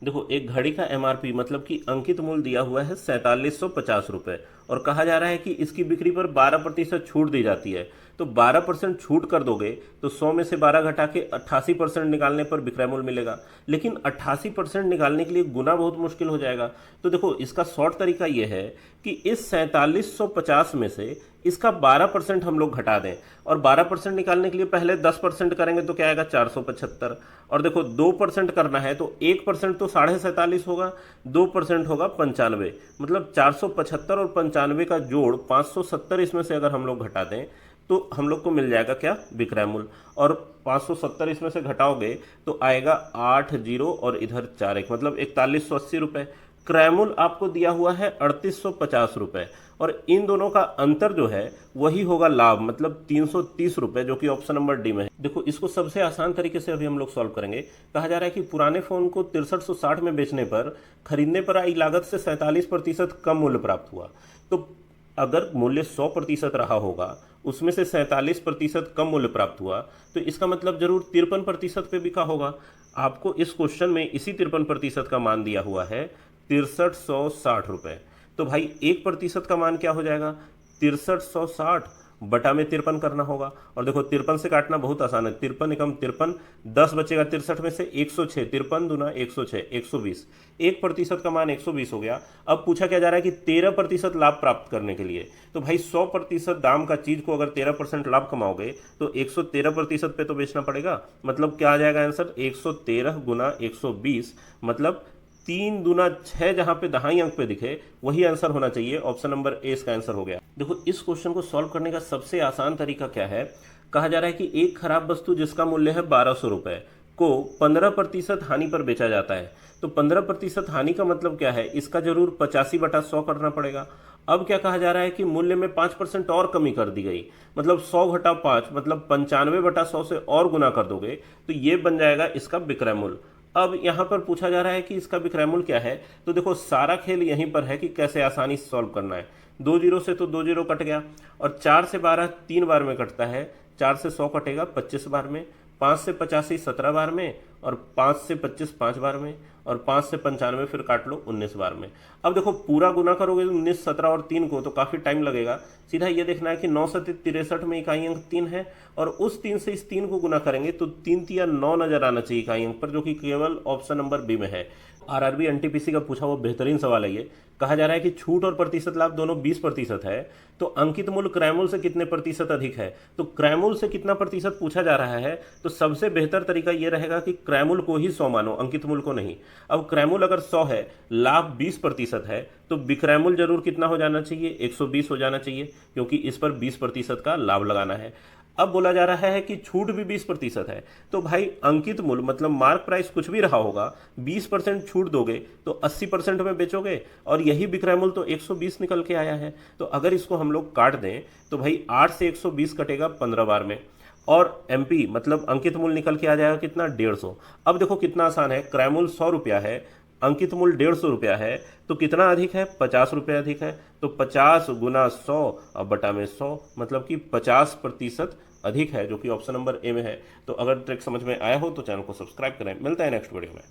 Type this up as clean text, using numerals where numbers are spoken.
देखो, एक घड़ी का एमआरपी मतलब कि अंकित मूल्य दिया हुआ है 4750 रुपये, और कहा जा रहा है कि इसकी बिक्री पर 12% छूट दी जाती है। तो 12% छूट कर दोगे तो 100 में से 12 घटा के 88% निकालने पर विक्रय मूल्य मिलेगा। लेकिन 88% निकालने के लिए गुना बहुत मुश्किल हो जाएगा। तो देखो, इसका शॉर्ट तरीका ये है कि इस 4750 में से इसका 12% हम लोग घटा दें, और 12% निकालने के लिए पहले 10% करेंगे तो क्या आएगा, 475। और देखो, 2% करना है तो 1% तो 47.5 होगा, 2% होगा 95। मतलब 475 और 95 का जोड़ 570, इसमें से अगर हम लोग घटा दें तो हम लोग को मिल जाएगा क्या, विक्रय मूल्य। और 570 इसमें से घटाओगे तो आएगा 8 जीरो और इधर 4 1, मतलब 4180 रुपये। क्रय मूल्य आपको दिया हुआ है 3850 रुपये, और इन दोनों का अंतर जो है वही होगा लाभ, मतलब 330 रुपये, जो कि ऑप्शन नंबर डी में है। देखो, इसको सबसे आसान तरीके से अभी हम लोग सॉल्व करेंगे। कहा जा रहा है कि पुराने फोन को 6360 में बेचने पर खरीदने पर आई लागत से 47% कम मूल्य प्राप्त हुआ। तो अगर मूल्य 100% रहा होगा, उसमें से 47% कम मूल्य प्राप्त हुआ, तो इसका मतलब जरूर 53% पे बिका होगा। आपको इस क्वेश्चन में इसी 53% का मान दिया हुआ है, 6360 रुपये। तो भाई 1% का मान क्या हो जाएगा, 6360 बटा में 53 करना होगा। और देखो, 53 से काटना बहुत आसान है, 53 एकम 53, 10 बचेगा 63 में से, 106, 53 दूना 106, 120। 1% का मान 120 हो गया। अब पूछा क्या जा रहा है कि 13% लाभ प्राप्त करने के लिए। तो भाई 100% दाम का चीज को अगर 13% लाभ कमाओगे तो 113% पे तो बेचना पड़ेगा। मतलब क्या आ जाएगा आंसर, 113 गुना 120, मतलब 3 दूना 6, जहां पे दहाई अंक पे दिखे वही आंसर होना चाहिए। ऑप्शन नंबर ए इसका आंसर हो गया। देखो, इस क्वेश्चन को सॉल्व करने का सबसे आसान तरीका क्या है। कहा जा रहा है कि एक खराब वस्तु जिसका मूल्य है 1200 रुपये को 15% हानि पर बेचा जाता है। तो 15% हानि का मतलब क्या है, इसका जरूर 85/100 करना पड़ेगा। अब क्या कहा जा रहा है कि मूल्य में 5% और कमी कर दी गई, मतलब 100 घटा 5, मतलब 95/100 से और गुना कर दोगे तो ये बन जाएगा इसका विक्रय मूल्य। अब यहाँ पर पूछा जा रहा है कि इसका विक्रय मूल्य क्या है। तो देखो, सारा खेल यहीं पर है कि कैसे आसानी से सॉल्व करना है। 2 जीरो से तो 2 जीरो कट गया, और 4 से 12 3 बार में कटता है, 4 से 100 कटेगा 25 बार में, 5 से 85 17 बार में, और 5 से 25 5 बार में, और 5 से 95 फिर काट लो 19 बार में। अब देखो, पूरा गुना करोगे 19 17 और 3 को तो काफ़ी टाइम लगेगा। सीधा ये देखना है कि 9 से 63 में इकाई अंक 3 है, और उस 3 से इस 3 को गुना करेंगे तो 3 3 या 9 नजर आना चाहिए इकाई अंक पर, जो कि केवल ऑप्शन नंबर बी में है। आरआरबी एनटीपीसी का पूछा हुआ बेहतरीन सवाल है ये। कहा जा रहा है कि छूट और प्रतिशत लाभ दोनों 20% है, तो अंकित मूल्य क्रय मूल्य से कितने प्रतिशत अधिक है। तो क्रय मूल्य से कितना प्रतिशत पूछा जा रहा है, तो सबसे बेहतर तरीका यह रहेगा कि क्रय मूल्य को ही 100 मानो, अंकित मूल्य को नहीं। अब क्रय मूल्य अगर 100 है, लाभ 20% है, तो विक्रय मूल्य जरूर कितना हो जाना चाहिए, 120 हो जाना चाहिए, क्योंकि इस पर 20% का लाभ लगाना है। अब बोला जा रहा है कि छूट भी 20% है, तो भाई अंकित मूल्य मतलब मार्क प्राइस कुछ भी रहा होगा, 20% छूट दोगे तो 80% में बेचोगे, और यही विक्रय मूल्य तो 120 निकल के आया है। तो अगर इसको हम लोग काट दें तो भाई 8 से 120 कटेगा 15 बार में, और एमपी मतलब अंकित मूल्य निकल के आ जाएगा कितना, 150। अब देखो कितना आसान है, क्रय मूल्य 100 रुपया है, अंकित मूल्य 150 रुपया है, तो कितना अधिक है, 50 रुपये अधिक है। तो 50 गुना 100 और बटा में 100, मतलब कि 50% अधिक है, जो कि ऑप्शन नंबर ए में है। तो अगर ट्रिक समझ में आया हो तो चैनल को सब्सक्राइब करें। मिलता है नेक्स्ट वीडियो में।